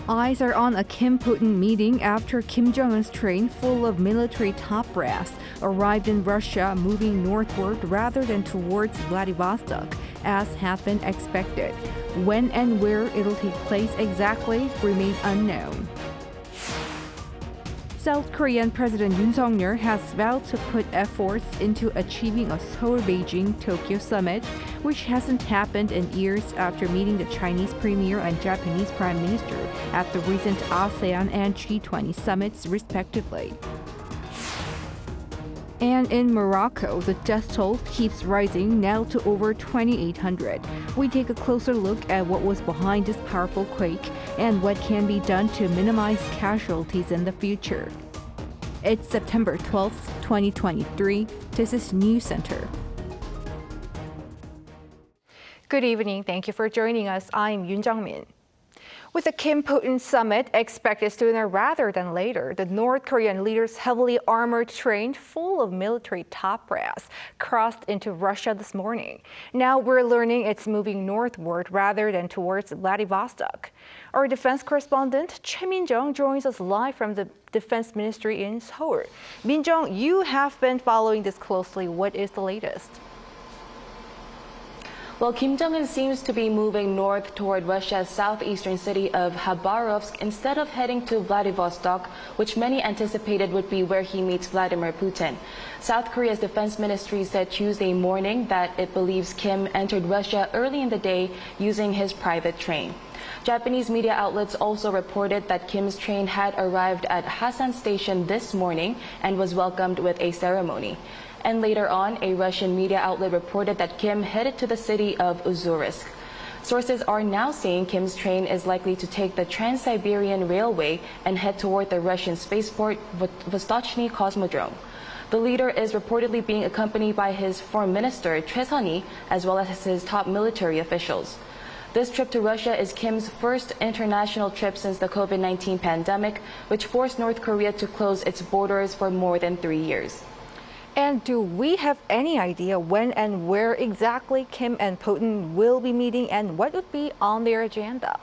Eyes are on a Kim-Putin meeting after Kim Jong-un's train full of military top brass arrived in Russia, moving northward rather than towards Vladivostok, as had been expected. When and where it'll take place exactly remains unknown. South Korean President Yoon has vowed to put efforts into achieving a Seoul-Beijing-Tokyo summit, which hasn't happened in years after meeting the Chinese Premier and Japanese Prime Minister at the recent ASEAN and G20 summits, respectively. And in Morocco, the death toll keeps rising, now to over 2,800. We take a closer look at what was behind this powerful quake and what can be done to minimize casualties in the future. It's September 12th, 2023. This is News Center. Good evening. Thank you for joining us. I'm Yoon Jung-min. With the Kim-Putin summit expected sooner rather than later, the North Korean leader's heavily armored train full of military top brass crossed into Russia this morning. Now we're learning it's moving northward rather than towards Vladivostok. Our defense correspondent, Choi Min-jung, joins us live from the Defense Ministry in Seoul. Min-jung, you have been following this closely. What is the latest? Well, Kim Jong-un seems to be moving north toward Russia's southeastern city of Khabarovsk instead of heading to Vladivostok, which many anticipated would be where he meets Vladimir Putin. South Korea's defense ministry said Tuesday morning that it believes Kim entered Russia early in the day using his private train. Japanese media outlets also reported that Kim's train had arrived at Hasan Station this morning and was welcomed with a ceremony. And later on, a Russian media outlet reported that Kim headed to the city of Uzurisk. Sources are now saying Kim's train is likely to take the Trans-Siberian Railway and head toward the Russian spaceport Vostochny Cosmodrome. The leader is reportedly being accompanied by his foreign minister, Choi Sun-hee, as well as his top military officials. This trip to Russia is Kim's first international trip since the COVID-19 pandemic, which forced North Korea to close its borders for more than 3 years. And do we have any idea when and where exactly Kim and Putin will be meeting and what would be on their agenda?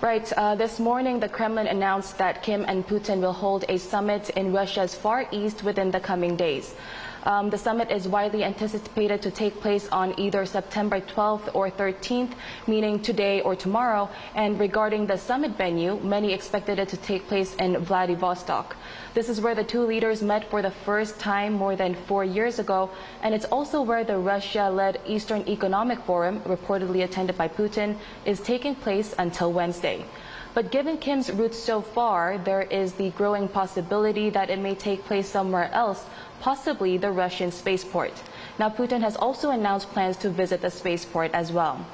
Right. This morning, the Kremlin announced that Kim and Putin will hold a summit in Russia's Far East within the coming days. The summit is widely anticipated to take place on either September 12th or 13th, meaning today or tomorrow. And regarding the summit venue, many expected it to take place in Vladivostok. This is where the two leaders met for the first time more than 4 years ago, and it's also where the Russia-led Eastern Economic Forum, reportedly attended by Putin, is taking place until Wednesday. But given Kim's route so far, there is the growing possibility that it may take place somewhere else, possibly the Russian spaceport. Now, Putin has also announced plans to visit the spaceport as well.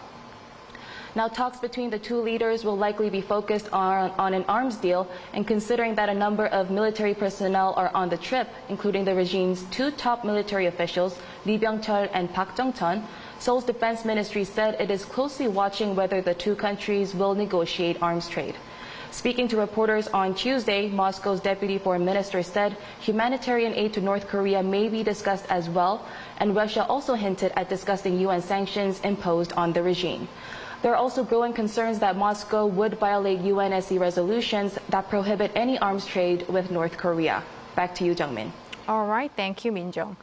Now, talks between the two leaders will likely be focused on an arms deal, and considering that a number of military personnel are on the trip, including the regime's two top military officials, Lee Byung-chul and Park Jong-chun, Seoul's defense ministry said it is closely watching whether the two countries will negotiate arms trade. Speaking to reporters on Tuesday, Moscow's deputy foreign minister said humanitarian aid to North Korea may be discussed as well, and Russia also hinted at discussing UN sanctions imposed on the regime. There are also growing concerns that Moscow would violate UNSC resolutions that prohibit any arms trade with North Korea. Back to you, Jung-min. All right, thank you, Min-jung.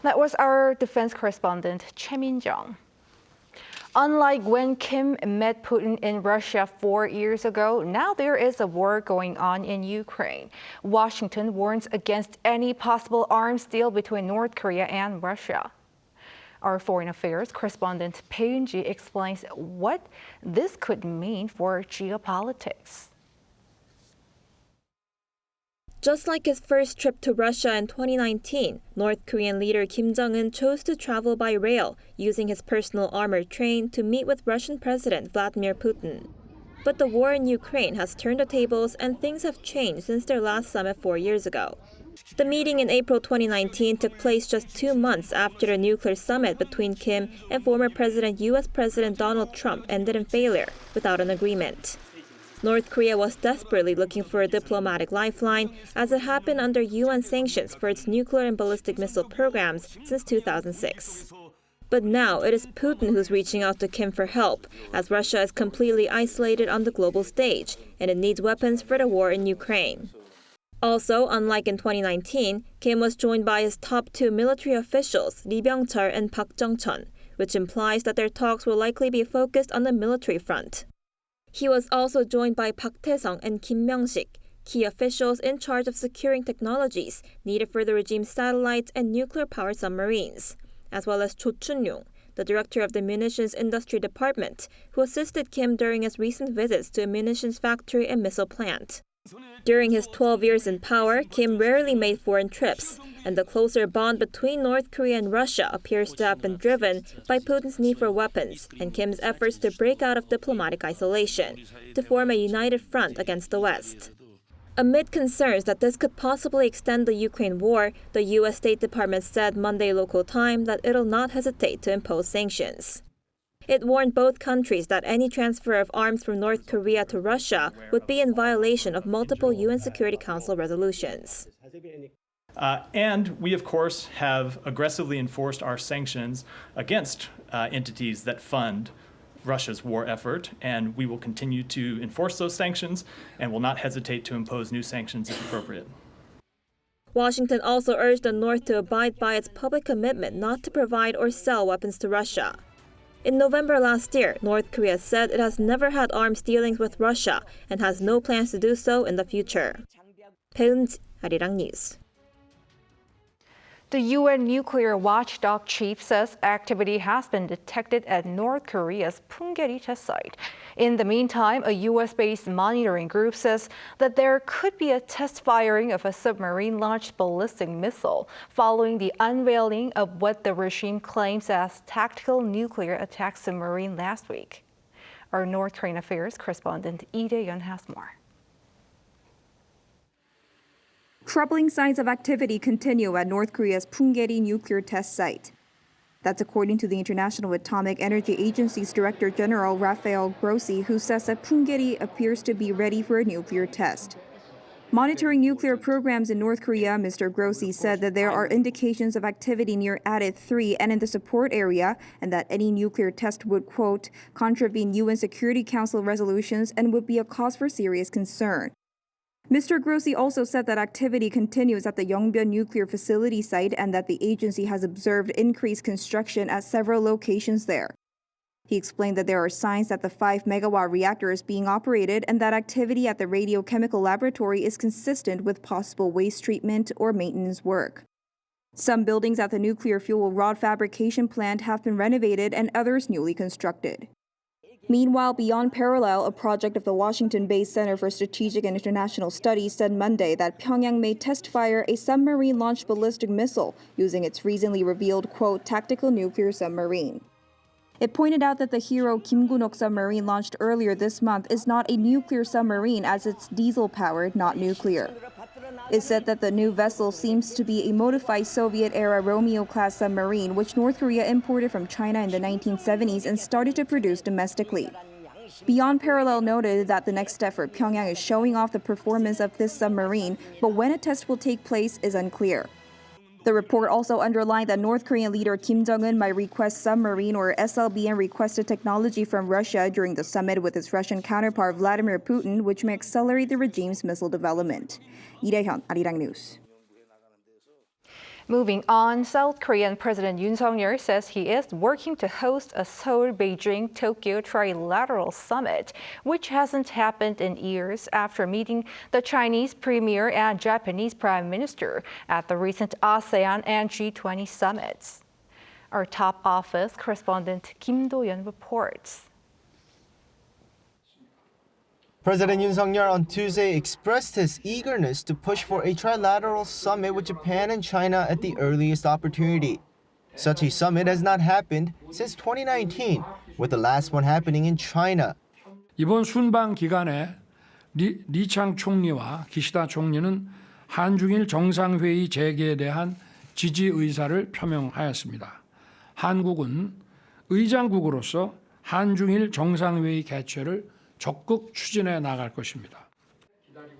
That was our defense correspondent, Choi Min-jung. Unlike when Kim met Putin in Russia 4 years ago, now there is a war going on in Ukraine. Washington warns against any possible arms deal between North Korea and Russia. Our foreign affairs correspondent Bae Eun-ji explains what this could mean for geopolitics. Just like his first trip to Russia in 2019, North Korean leader Kim Jong-un chose to travel by rail, using his personal armored train to meet with Russian President Vladimir Putin. But the war in Ukraine has turned the tables and things have changed since their last summit 4 years ago. The meeting in April 2019 took place just 2 months after the nuclear summit between Kim and former US President Donald Trump ended in failure without an agreement. North Korea was desperately looking for a diplomatic lifeline, as it had been under UN sanctions for its nuclear and ballistic missile programs since 2006. But now it is Putin who's reaching out to Kim for help, as Russia is completely isolated on the global stage, and it needs weapons for the war in Ukraine. Also, unlike in 2019, Kim was joined by his top two military officials, Lee Byung-chul and Park Jung-chun, which implies that their talks will likely be focused on the military front. He was also joined by Park Tae-sung and Kim Myung-sik, key officials in charge of securing technologies needed for the regime's satellites and nuclear-powered submarines, as well as Cho Chun-young, the director of the Munitions Industry Department, who assisted Kim during his recent visits to a munitions factory and missile plant. During his 12 years in power, Kim rarely made foreign trips, and the closer bond between North Korea and Russia appears to have been driven by Putin's need for weapons and Kim's efforts to break out of diplomatic isolation, to form a united front against the West. Amid concerns that this could possibly extend the Ukraine war, the U.S. State Department said Monday local time that it'll not hesitate to impose sanctions. It warned both countries that any transfer of arms from North Korea to Russia would be in violation of multiple UN Security Council resolutions. And we, of course, have aggressively enforced our sanctions against entities that fund Russia's war effort, and we will continue to enforce those sanctions and will not hesitate to impose new sanctions if appropriate. Washington also urged the North to abide by its public commitment not to provide or sell weapons to Russia. In November last year, North Korea said it has never had arms dealings with Russia and has no plans to do so in the future. 배은지, Arirang News. The UN nuclear watchdog chief says activity has been detected at North Korea's Punggye-ri test site. In the meantime, a U.S.-based monitoring group says that there could be a test firing of a submarine-launched ballistic missile following the unveiling of what the regime claims as tactical nuclear attack submarine last week. Our North Korean affairs correspondent Lee Jae-myung has more. Troubling signs of activity continue at North Korea's Punggye-ri nuclear test site. That's according to the International Atomic Energy Agency's Director General Rafael Grossi, who says that Punggye-ri appears to be ready for a nuclear test. Monitoring nuclear programs in North Korea, Mr. Grossi said that there are indications of activity near Arirang 3 and in the support area, and that any nuclear test would, quote, contravene UN Security Council resolutions and would be a cause for serious concern. Mr. Grossi also said that activity continues at the Yongbyon nuclear facility site and that the agency has observed increased construction at several locations there. He explained that there are signs that the 5-megawatt reactor is being operated and that activity at the radiochemical laboratory is consistent with possible waste treatment or maintenance work. Some buildings at the nuclear fuel rod fabrication plant have been renovated and others newly constructed. Meanwhile, Beyond Parallel, a project of the Washington-based Center for Strategic and International Studies, said Monday that Pyongyang may test fire a submarine-launched ballistic missile using its recently revealed, quote, tactical nuclear submarine. It pointed out that the Hero Kim Gun-ok submarine launched earlier this month is not a nuclear submarine as it's diesel-powered, not nuclear. It said that the new vessel seems to be a modified Soviet-era Romeo-class submarine, which North Korea imported from China in the 1970s and started to produce domestically. Beyond Parallel noted that the next step for Pyongyang is showing off the performance of this submarine, but when a test will take place is unclear. The report also underlined that North Korean leader Kim Jong-un might request submarine or SLBM requested technology from Russia during the summit with his Russian counterpart Vladimir Putin, which may accelerate the regime's missile development. Lee Jae-myung, Arirang News. Moving on, South Korean President Yoon says he is working to host a Seoul-Beijing-Tokyo trilateral summit, which hasn't happened in years after meeting the Chinese premier and Japanese prime minister at the recent ASEAN and G20 summits. Our top office correspondent Kim Do-yeon reports. President Yoon on Tuesday expressed his eagerness to push for a trilateral summit with Japan and China at the earliest opportunity. Such a summit has not happened since 2019, with the last one happening in China. 이번 순방 기간에 리창 총리와 기시다 총리는 한중일 정상회의 재개에 대한 지지 의사를 표명하였습니다. 한국은 의장국으로서 한중일 정상회의 개최를 적극 추진해 나갈 것입니다.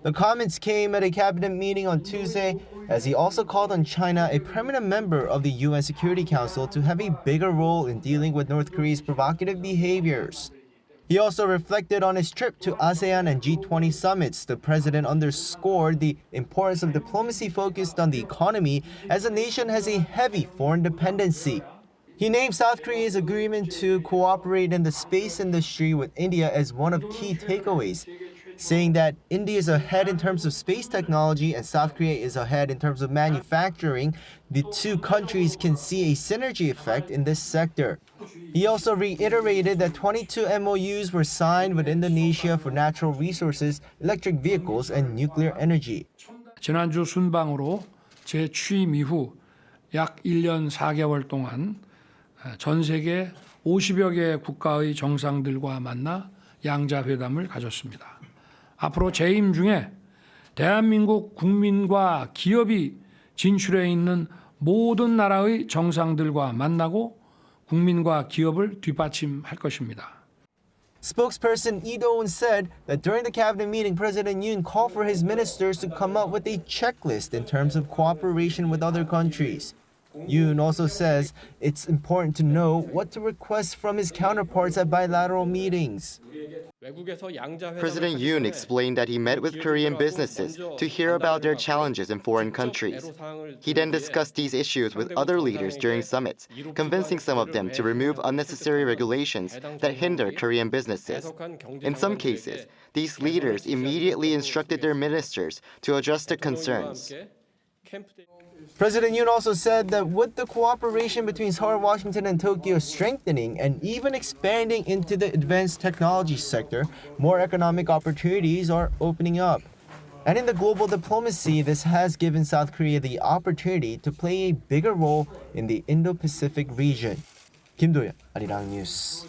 The comments came at a cabinet meeting on Tuesday as he also called on China, a permanent member of the UN Security Council, to have a bigger role in dealing with North Korea's provocative behaviors. He also reflected on his trip to ASEAN and G20 summits. The president underscored the importance of diplomacy focused on the economy as the nation has a heavy foreign dependency. He named South Korea's agreement to cooperate in the space industry with India as one of key takeaways, saying that India is ahead in terms of space technology and South Korea is ahead in terms of manufacturing. The two countries can see a synergy effect in this sector. He also reiterated that 22 MOUs were signed with Indonesia for natural resources, electric vehicles, and nuclear energy. 지난주 순방으로 제 취임 이후 약 1년 4개월 동안 전 세계 50여 개 국가의 정상들과 만나 양자회담을 가졌습니다. 앞으로 재임 중에 대한민국 국민과 기업이 진출해 있는 모든 나라의 정상들과 만나고 국민과 기업을 뒷받침할 것입니다. Spokesperson Lee Jae-myung said that during the cabinet meeting, President Yoon called for his ministers to come up with a checklist in terms of cooperation with other countries. Yoon also says it's important to know what to request from his counterparts at bilateral meetings. President Yoon explained that he met with Korean businesses to hear about their challenges in foreign countries. He then discussed these issues with other leaders during summits, convincing some of them to remove unnecessary regulations that hinder Korean businesses. In some cases, these leaders immediately instructed their ministers to address the concerns. President Yoon also said that with the cooperation between Seoul, Washington, and Tokyo strengthening and even expanding into the advanced technology sector, more economic opportunities are opening up. And in the global diplomacy, this has given South Korea the opportunity to play a bigger role in the Indo-Pacific region. Kim Do-yeon, Arirang News.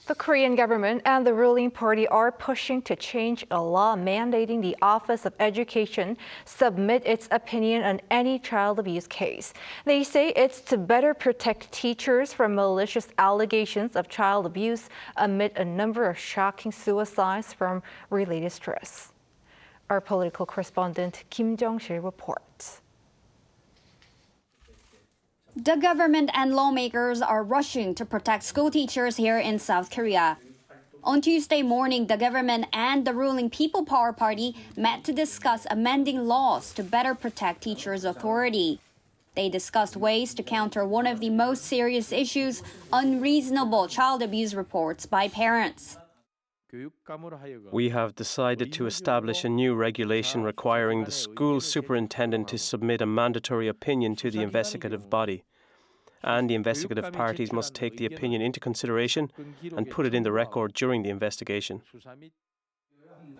The Korean government and the ruling party are pushing to change a law mandating the Office of Education submit its opinion on any child abuse case. They say it's to better protect teachers from malicious allegations of child abuse amid a number of shocking suicides from related stress. Our political correspondent Kim Jong-sil reports. The government and lawmakers are rushing to protect school teachers here in South Korea. On Tuesday morning, the government and the ruling People Power Party met to discuss amending laws to better protect teachers' authority. They discussed ways to counter one of the most serious issues, unreasonable child abuse reports by parents. We have decided to establish a new regulation requiring the school superintendent to submit a mandatory opinion to the investigative body. And the investigative parties must take the opinion into consideration and put it in the record during the investigation.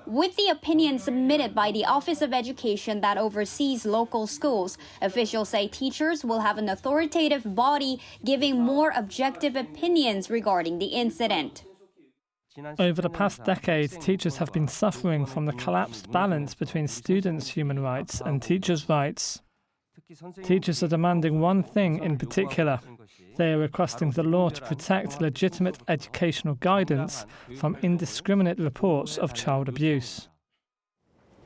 With the opinion submitted by the Office of Education that oversees local schools, officials say teachers will have an authoritative body giving more objective opinions regarding the incident. Over the past decade, teachers have been suffering from the collapsed balance between students' human rights and teachers' rights. Teachers are demanding one thing in particular. They are requesting the law to protect legitimate educational guidance from indiscriminate reports of child abuse.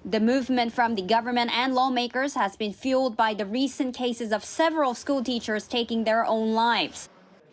The movement from the government and lawmakers has been fueled by the recent cases of several school teachers taking their own lives.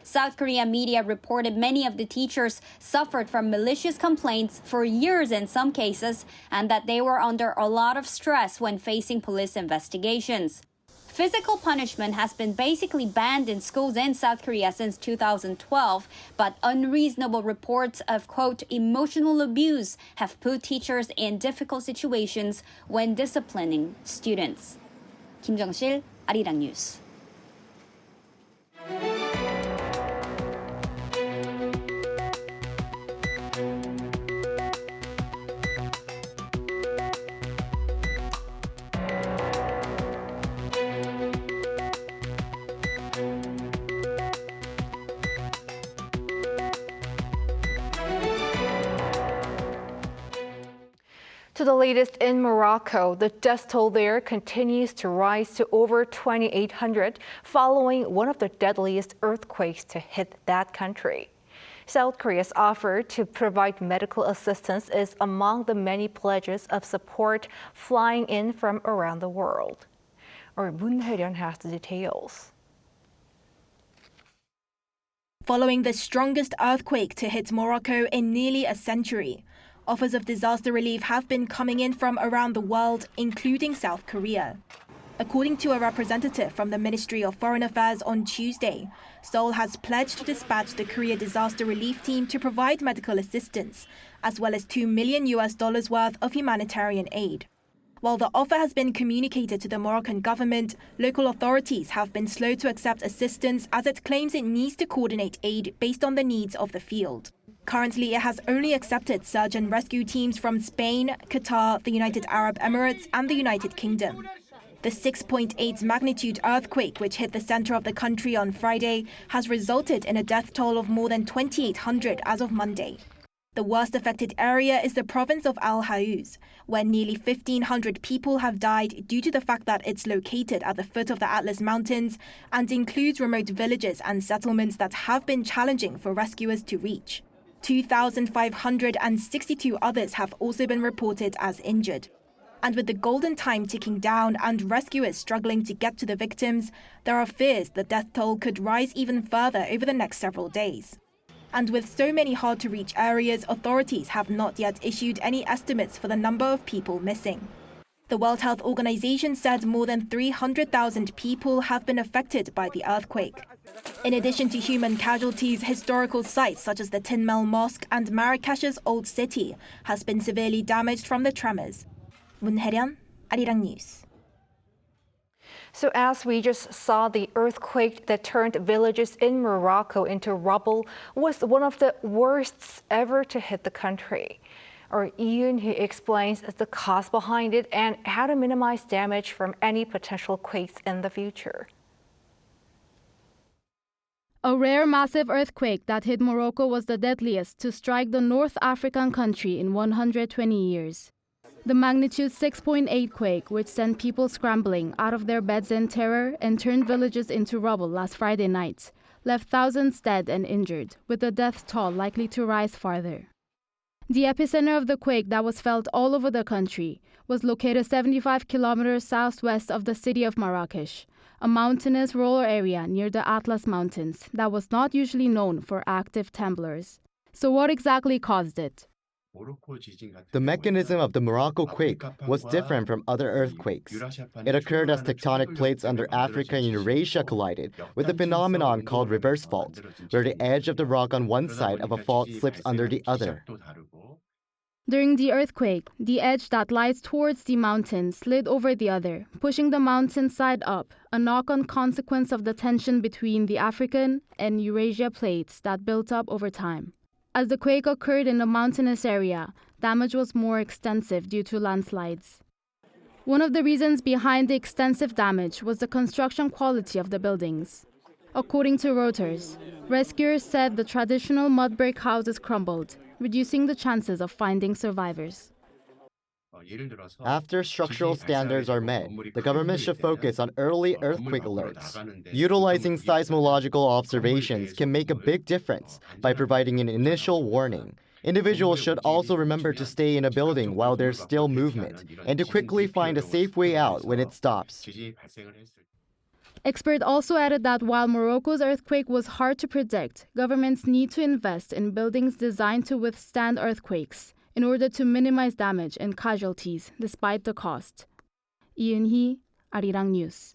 South Korean media reported many of the teachers suffered from malicious complaints for years in some cases, and that they were under a lot of stress when facing police investigations. Physical punishment has been basically banned in schools in South Korea since 2012, but unreasonable reports of, quote, emotional abuse have put teachers in difficult situations when disciplining students. Kim Jong-sil, Arirang News. To the latest in Morocco, the death toll there continues to rise to over 2,800 following one of the deadliest earthquakes to hit that country. South Korea's offer to provide medical assistance is among the many pledges of support flying in from around the world. Or Moon Hae-ryun has the details. Following the strongest earthquake to hit Morocco in nearly a century, offers of disaster relief have been coming in from around the world, including South Korea. According to a representative from the Ministry of Foreign Affairs on Tuesday, Seoul has pledged to dispatch the Korea disaster relief team to provide medical assistance, as well as $2 million worth of humanitarian aid. While the offer has been communicated to the Moroccan government, local authorities have been slow to accept assistance as it claims it needs to coordinate aid based on the needs of the field. Currently, it has only accepted search and rescue teams from Spain, Qatar, the United Arab Emirates, and the United Kingdom. The 6.8 magnitude earthquake, which hit the center of the country on Friday, has resulted in a death toll of more than 2,800 as of Monday. The worst affected area is the province of Al Haouz, where nearly 1,500 people have died due to the fact that it's located at the foot of the Atlas Mountains and includes remote villages and settlements that have been challenging for rescuers to reach. 2,562 others have also been reported as injured. And with the golden time ticking down and rescuers struggling to get to the victims, there are fears the death toll could rise even further over the next several days. And with so many hard-to-reach areas, authorities have not yet issued any estimates for the number of people missing. The World Health Organization said more than 300,000 people have been affected by the earthquake. In addition to human casualties, historical sites such as the Tin Mel Mosque and Marrakesh's Old City has been severely damaged from the tremors. Moon Hae-ryun, Arirang News. So as we just saw, the earthquake that turned villages in Morocco into rubble was one of the worst ever to hit the country. Or Yoon, he explains the cause behind it and how to minimize damage from any potential quakes in the future. A rare massive earthquake that hit Morocco was the deadliest to strike the North African country in 120 years. The magnitude 6.8 quake, which sent people scrambling out of their beds in terror and turned villages into rubble last Friday night, left thousands dead and injured, with the death toll likely to rise farther. The epicenter of the quake that was felt all over the country was located 75 kilometers southwest of the city of Marrakesh, a mountainous rural area near the Atlas Mountains that was not usually known for active temblors. So what exactly caused it? The mechanism of the Morocco quake was different from other earthquakes. It occurred as tectonic plates under Africa and Eurasia collided with a phenomenon called reverse fault, where the edge of the rock on one side of a fault slips under the other. During the earthquake, the edge that lies towards the mountain slid over the other, pushing the mountain side up, a knock-on consequence of the tension between the African and Eurasia plates that built up over time. As the quake occurred in a mountainous area, damage was more extensive due to landslides. One of the reasons behind the extensive damage was the construction quality of the buildings. According to Reuters, rescuers said the traditional mud brick houses crumbled, reducing the chances of finding survivors. After structural standards are met, the government should focus on early earthquake alerts. Utilizing seismological observations can make a big difference by providing an initial warning. Individuals should also remember to stay in a building while there's still movement, and to quickly find a safe way out when it stops. Experts also added that while Morocco's earthquake was hard to predict, governments need to invest in buildings designed to withstand earthquakes in order to minimize damage and casualties despite the cost. Yoon, Arirang News.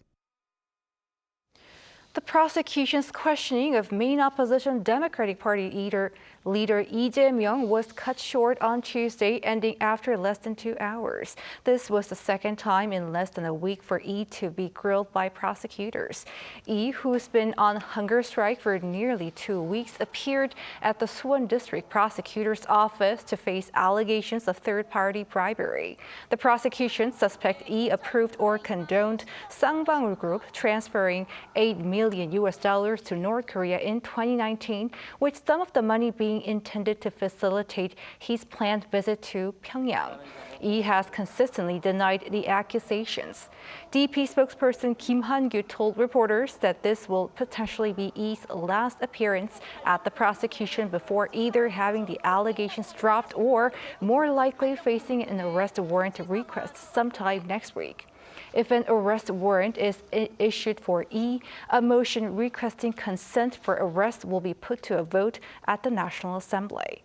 The prosecution's questioning of main opposition Democratic Party leader Lee Jae-myung was cut short on Tuesday, ending after less than 2 hours. This was the second time in less than a week for Lee to be grilled by prosecutors. Lee, who's been on hunger strike for nearly 2 weeks, appeared at the Suwon District Prosecutor's office to face allegations of third-party bribery. The prosecution suspect Lee approved or condoned Sangbangul Group transferring $8 million billion to North Korea in 2019, with some of the money being intended to facilitate his planned visit to Pyongyang. Lee has consistently denied the accusations. DP spokesperson Kim Han-gyu told reporters that this will potentially be Lee's last appearance at the prosecution before either having the allegations dropped or, more likely, facing an arrest warrant request sometime next week. If an arrest warrant is issued for Lee, a motion requesting consent for arrest will be put to a vote at the National Assembly.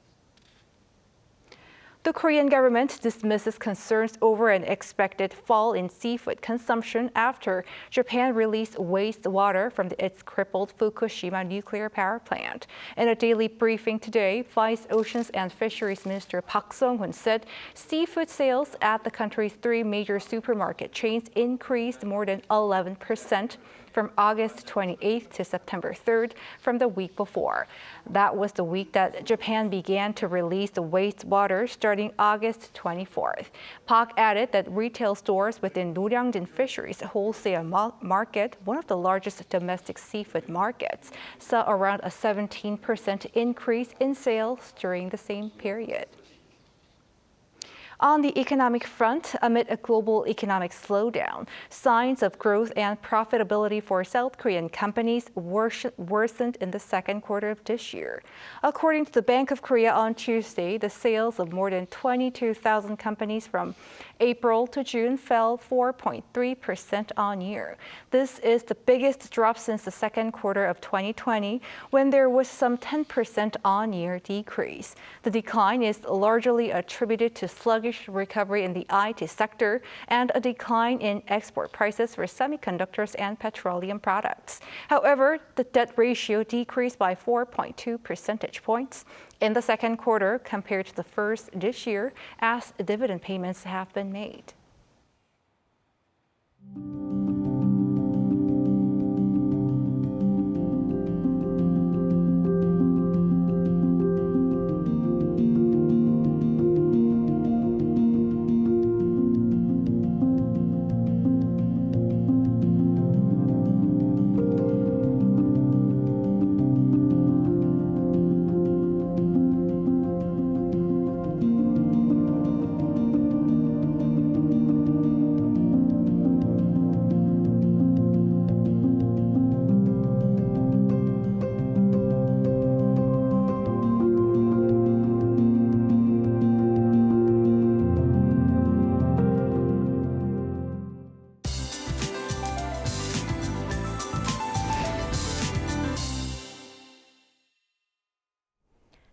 The Korean government dismisses concerns over an expected fall in seafood consumption after Japan released wastewater from its crippled Fukushima nuclear power plant. In a daily briefing today, Vice Oceans and Fisheries Minister Park Sung-hoon said seafood sales at the country's 3 major supermarket chains increased more than 11% from August 28th to September 3rd from the week before. That was the week that Japan began to release the wastewater starting August 24th. Park added that retail stores within Noryangdin Fisheries wholesale market, one of the largest domestic seafood markets, saw around a 17% increase in sales during the same period. On the economic front, amid a global economic slowdown, signs of growth and profitability for South Korean companies worsened in the second quarter of this year. According to the Bank of Korea on Tuesday, the sales of more than 22,000 companies from April to June fell 4.3% on year. This is the biggest drop since the second quarter of 2020, when there was some 10% on-year decrease. The decline is largely attributed to sluggish recovery in the IT sector and a decline in export prices for semiconductors and petroleum products. However, the debt ratio decreased by 4.2 percentage points in the second quarter compared to the first this year, as dividend payments have been made.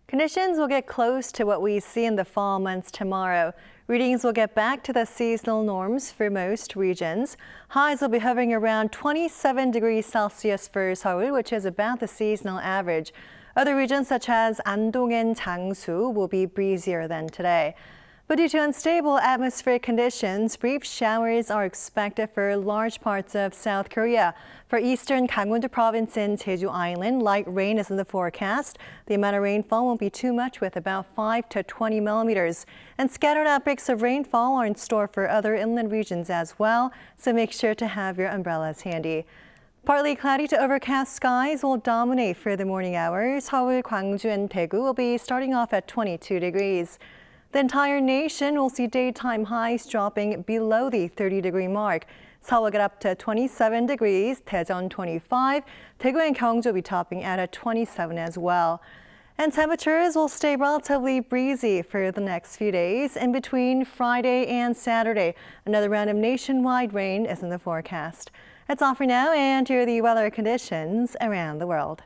Conditions will get close to what we see in the fall months tomorrow. Readings will get back to the seasonal norms for most regions. Highs will be hovering around 27 degrees Celsius for Seoul, which is about the seasonal average. Other regions such as Andong and Jangsu will be breezier than today. But due to unstable atmospheric conditions, brief showers are expected for large parts of South Korea. For eastern Gangwon-do province in Jeju Island, light rain is in the forecast. The amount of rainfall won't be too much, with about 5 to 20 millimeters. And scattered outbreaks of rainfall are in store for other inland regions as well, so make sure to have your umbrellas handy. Partly cloudy to overcast skies will dominate for the morning hours. Seoul, Gwangju, and Daegu will be starting off at 22 degrees. The entire nation will see daytime highs dropping below the 30-degree mark. Seoul will get up to 27 degrees, Daejeon 25, Daegu and Gyeongju will be topping out at 27 as well. And temperatures will stay relatively breezy for the next few days. In between Friday and Saturday, another round of nationwide rain is in the forecast. That's all for now, and here are the weather conditions around the world.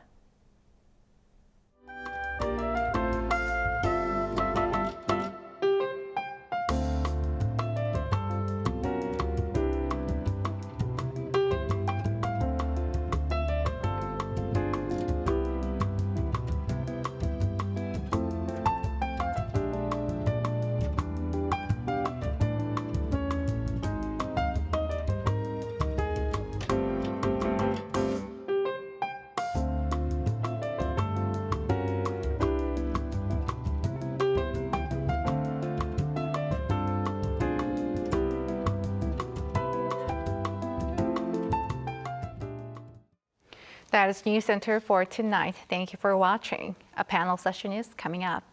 That is News Center for tonight. Thank you for watching. A panel session is coming up.